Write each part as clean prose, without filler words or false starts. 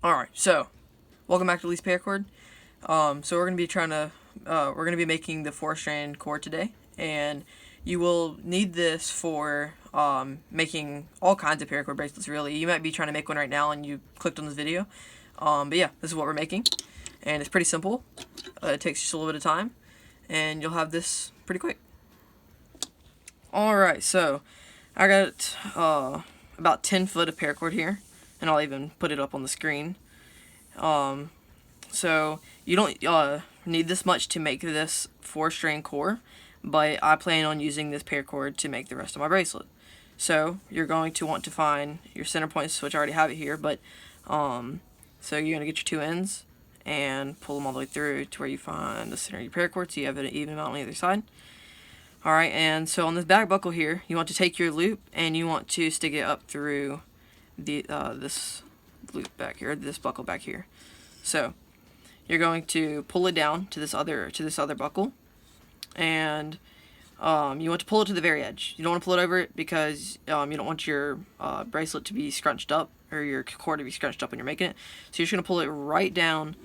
Alright, so welcome back to Lee's Paracord. So we're gonna be making the 4-strand cord today, and you will need this for making all kinds of paracord bracelets. Really, you might be trying to make one right now, and you clicked on this video. But yeah, this is what we're making, and it's pretty simple. It takes just a little bit of time, and you'll have this pretty quick. Alright, so I got about 10 foot of paracord here, and I'll even put it up on the screen. So you don't need this much to make this 4-strand core, but I plan on using this paracord to make the rest of my bracelet. So you're going to want to find your center points, which I already have it here, but so you're going to get your two ends and pull them all the way through to where you find the center of your paracord, so you have an even amount on either side. Alright, and so on this back buckle here, you want to take your loop and you want to stick it up through the this loop back here, this buckle back here. So you're going to pull it down to this other buckle, and you want to pull it to the very edge. You don't want to pull it over it because you don't want your bracelet to be scrunched up, or your cord to be scrunched up when you're making it. So you're just going to pull it right down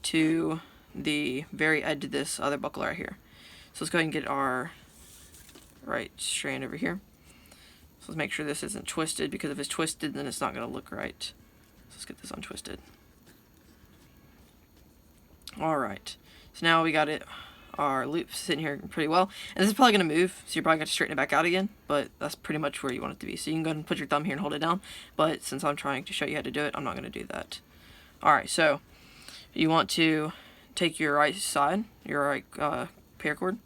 to the very edge of this other buckle right here. So let's go ahead and get our right strand over here. So let's make sure this isn't twisted, because if it's twisted then it's not going to look right. So let's get this untwisted. Alright, so now we got our loop sitting here pretty well, and this is probably going to move, so you're probably going to straighten it back out again, but that's pretty much where you want it to be. So you can go ahead and put your thumb here and hold it down, but since I'm trying to show you how to do it, I'm not going to do that. Alright, so you want to take your right side, your right paracord,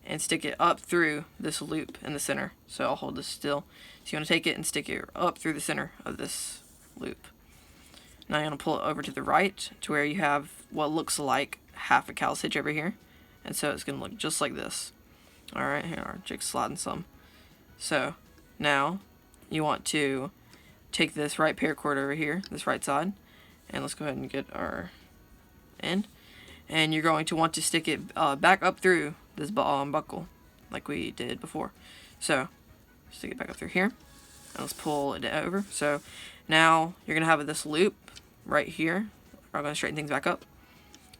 and stick it up through this loop in the center. So I'll hold this still. So you want to take it and stick it up through the center of this loop. Now you're going to pull it over to the right to where you have what looks like half a cow's hitch over here. And so it's going to look just like this. Alright, here our jig's sliding some. So now you want to take this right paracord over here, this right side, and let's go ahead and get our end. And you're going to want to stick it back up through this buckle like we did before. So stick it back up through here, and let's pull it over. So now you're going to have this loop right here. I'm going to straighten things back up.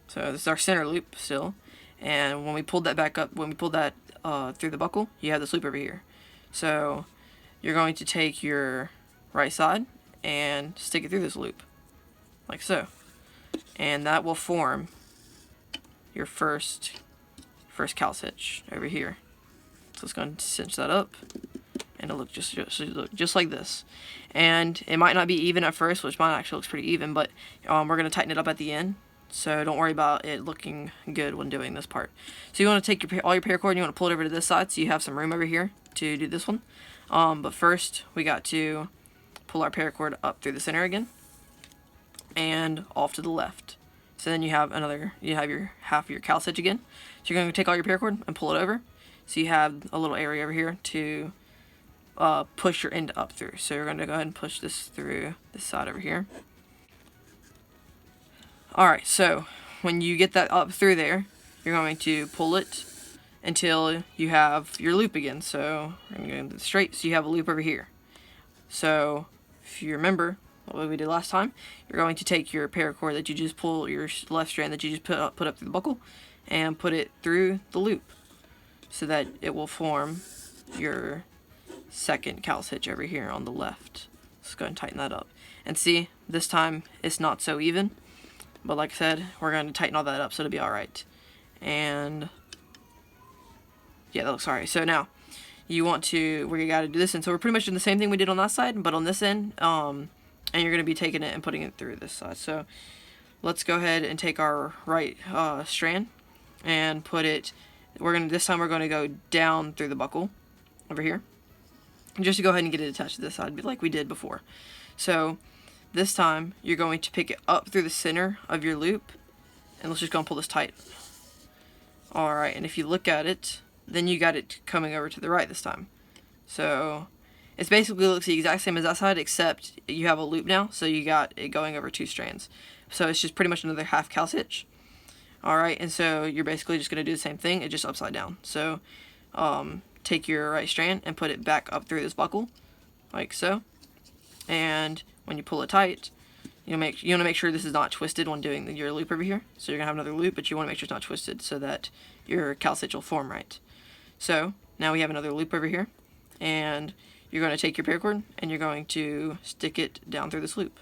So this is our center loop still, and when we pulled that back up, when we pulled that through the buckle, you have this loop over here. So you're going to take your right side and stick it through this loop like so, and that will form your first cow's hitch over here. So let's go ahead and cinch that up, and it'll look just like this. And it might not be even at first, which mine actually looks pretty even, but we're going to tighten it up at the end, so don't worry about it looking good when doing this part. So you want to take all your paracord and you want to pull it over to this side so you have some room over here to do this one. But first we got to pull our paracord up through the center again and off to the left. So then you have your half of your cow's hitch again. So you're going to take all your paracord and pull it over. So you have a little area over here to push your end up through. So you're going to go ahead and push this through this side over here. Alright, so when you get that up through there, you're going to pull it until you have your loop again. So we're going to go into the straight, so you have a loop over here. So if you remember what we did last time, you're going to take your paracord that you just pull, your left strand that you just put up through the buckle, and put it through the loop so that it will form your second cow's hitch over here on the left. Let's go ahead and tighten that up. And see, this time it's not so even, but like I said, we're going to tighten all that up so it'll be alright. And yeah, that looks alright. So now you want to, we got to do this, and so we're pretty much doing the same thing we did on that side, but on this end, and you're going to be taking it and putting it through this side. So let's go ahead and take our right strand and put it, this time we're going to go down through the buckle over here, just to go ahead and get it attached to this side like we did before. So this time you're going to pick it up through the center of your loop, and let's just go and pull this tight. Alright, and if you look at it, then you got it coming over to the right this time. So it basically looks the exact same as that side, except you have a loop now, so you got it going over two strands. So it's just pretty much another half cow's hitch. Alright, and so you're basically just going to do the same thing, it's just upside down. So take your right strand and put it back up through this buckle, like so. And when you pull it tight, you want to make sure this is not twisted when doing your loop over here. So you're gonna have another loop, but you want to make sure it's not twisted so that your cowl stitch will form right. So now we have another loop over here, and you're going to take your paracord and you're going to stick it down through this loop.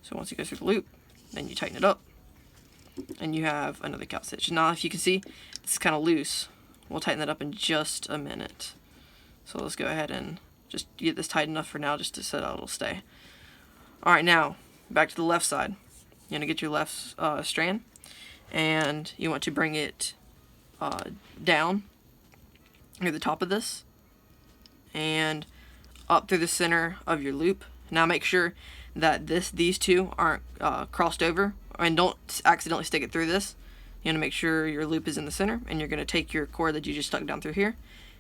So once you go through the loop, then you tighten it up, and you have another cowl stitch. Now, if you can see, this is kind of loose. We'll tighten that up in just a minute. So let's go ahead and just get this tight enough for now, just so that it'll stay. All right, now back to the left side. You're gonna get your left strand, and you want to bring it down near the top of this and up through the center of your loop. Now make sure that these two aren't crossed over, and don't accidentally stick it through this. You want to make sure your loop is in the center, and you're going to take your cord that you just stuck down through here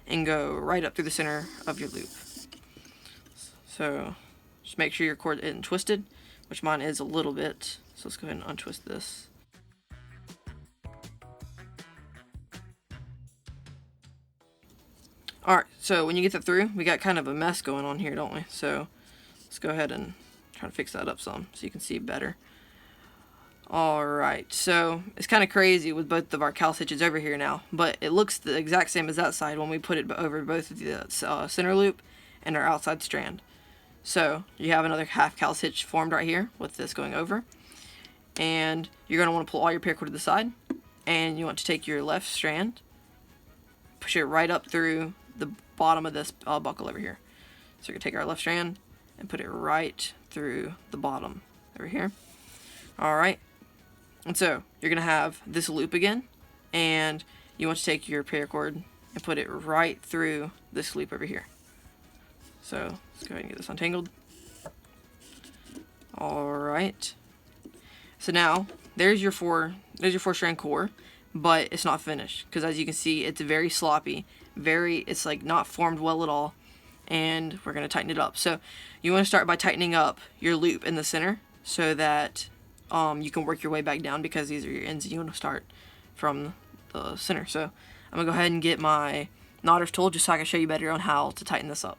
and go right up through the center of your loop. So just make sure your cord isn't twisted, which mine is a little bit. So let's go ahead and untwist this. Alright, so when you get that through, we got kind of a mess going on here, don't we? So let's go ahead and try to fix that up some so you can see better. Alright, so it's kind of crazy with both of our cowl stitches over here now, but it looks the exact same as that side when we put it over both of the center loop and our outside strand. So you have another half cowl stitch formed right here with this going over, and you're going to want to pull all your paracord to the side, and you want to take your left strand, push it right up through the bottom of this buckle over here. So you're going to take our left strand and put it right through the bottom over here. Alright, and so you're going to have this loop again, and you want to take your paracord and put it right through this loop over here. So let's go ahead and get this untangled. Alright, so now there's your four strand core, but it's not finished because, as you can see, it's very sloppy, it's like not formed well at all, and we're going to tighten it up. So you want to start by tightening up your loop in the center so that you can work your way back down, because these are your ends and you want to start from the center. So I'm going to go ahead and get my knotter's tool just so I can show you better on how to tighten this up.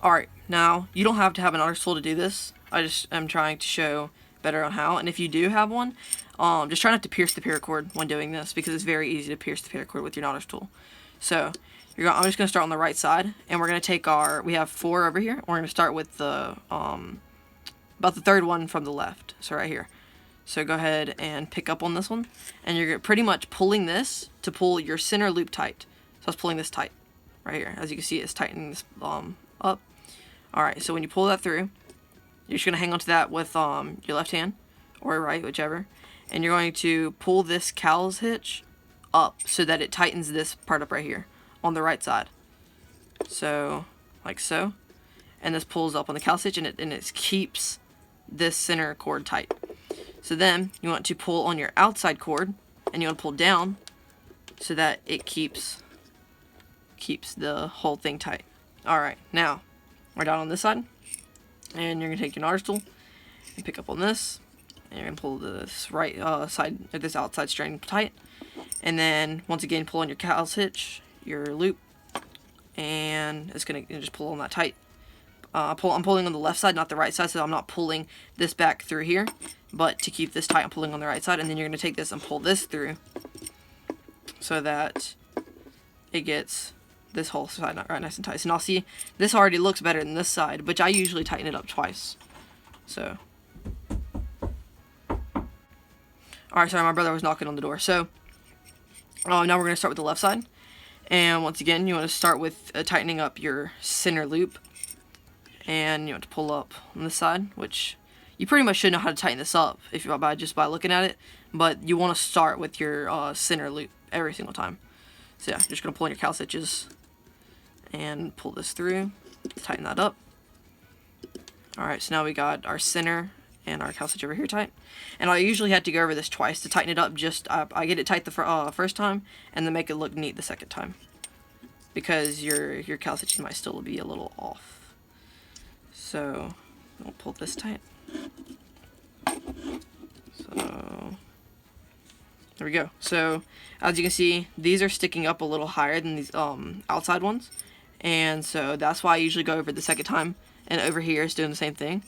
Alright, now you don't have to have a knotter's tool to do this. I just am trying to show better on how, and if you do have one, just try not to pierce the paracord when doing this, because it's very easy to pierce the paracord with your knotter's tool. So I'm just going to start on the right side, and we're going to take we have 4 over here. We're going to start with the about the third one from the left, so right here. So go ahead and pick up on this one, and you're pretty much pulling this to pull your center loop tight. So I was pulling this tight right here. As you can see, it's tightening this up. Alright, so when you pull that through, you're just going to hang on to that with your left hand, or right, whichever, and you're going to pull this cowl's hitch up so that it tightens this part up right here on the right side. So, like so. And this pulls up on the cowl stitch, and it keeps this center cord tight. So then you want to pull on your outside cord, and you want to pull down so that it keeps the whole thing tight. Alright, now we're down on this side, and you're going to take your knotter's tool and pick up on this, and you're going to pull this right side, this outside strand tight, and then once again pull on your cowl's hitch, your loop, and it's going to just pull on that tight. I'm pulling on the left side, not the right side, so I'm not pulling this back through here, but to keep this tight, I'm pulling on the right side, and then you're going to take this and pull this through so that it gets this whole side right nice and tight. So now see, this already looks better than this side, but I usually tighten it up twice. So, alright, sorry, my brother was knocking on the door. So, now we're going to start with the left side, and once again, you want to start with tightening up your center loop. And you want to pull up on this side, which you pretty much should know how to tighten this up just by looking at it, but you want to start with your center loop every single time. So yeah, you're just going to pull in your cowl stitches and pull this through, tighten that up. Alright, so now we got our center and our cowl stitch over here tight. And I usually have to go over this twice to tighten it up. I get it tight the first time, and then make it look neat the second time, because your cowl stitches might still be a little off. So we'll pull this tight. So there we go. So as you can see, these are sticking up a little higher than these outside ones, and so that's why I usually go over the second time, and over here is doing the same thing.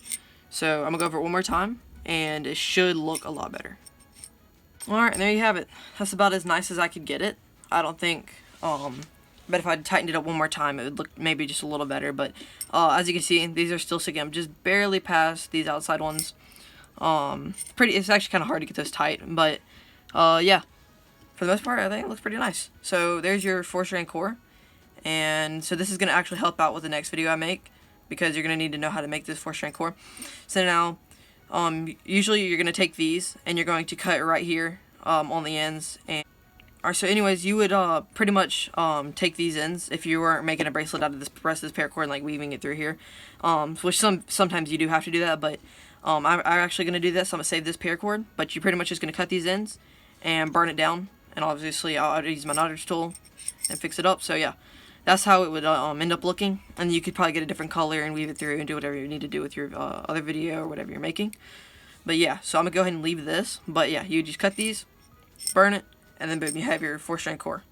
So I'm gonna go over it one more time, and it should look a lot better. Alright, and there you have it. That's about as nice as I could get it. I don't think, but if I tightened it up one more time, it would look maybe just a little better. But as you can see, these are still sticking. I'm just barely past these outside ones. It's actually kind of hard to get those tight, but yeah, for the most part, I think it looks pretty nice. So there's your 4-strand core, and so this is going to actually help out with the next video I make, because you're going to need to know how to make this 4-strand core. So now, usually you're going to take these, and you're going to cut right here on the ends. And alright, so anyways, you would pretty much take these ends if you weren't making a bracelet out of this rest of this paracord and like weaving it through here, which sometimes you do have to do that, but I'm actually going to do this. I'm going to save this paracord, but you're pretty much just going to cut these ends and burn it down, and obviously I'll use my knottage tool and fix it up. So yeah, that's how it would end up looking, and you could probably get a different color and weave it through and do whatever you need to do with your other video or whatever you're making. But yeah, so I'm going to go ahead and leave this, but yeah, you just cut these, burn it, and then boom, you have your 4-strand core.